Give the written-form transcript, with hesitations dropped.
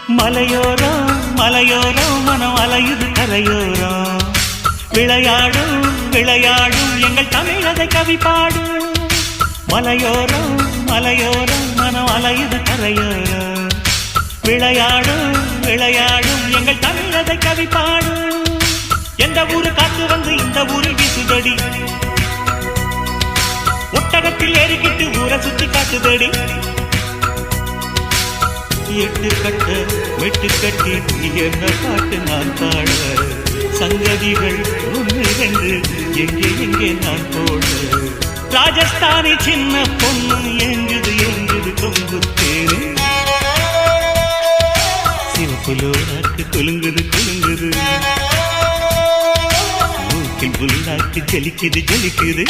மலையோரம் மலையோரம் மனம் அலையுது கரையோரம் விளையாடும் விளையாடும் எங்கள் தமிழதை கவி பாடும் மலையோரம் மலையோரம் மனம் அலையுது கரையோரம் விளையாடும் விளையாடும் எங்கள் தமிழதை கவி பாடும் எந்த ஊரு காத்து வந்து இந்த ஊரில் வீசுதடி ஒட்டகத்தில் ஏறிக்கிட்டு ஊரை சுத்தி காட்டுதடி எட்டு கட்ட வெட்டு கட்டி என்ன பாட்டு நான் பாட சங்கதிகள் ஒன்று ரெண்டு எங்கே எங்கே நான் போட ராஜஸ்தானி சின்ன பொண்ணு எங்குது எங்குது கொங்கு தேரு சிவப்புலோராக்கு குலுங்குது குலுங்குது மூக்கில் புல்லாக்கு ஜலிக்குது ஜலிக்குது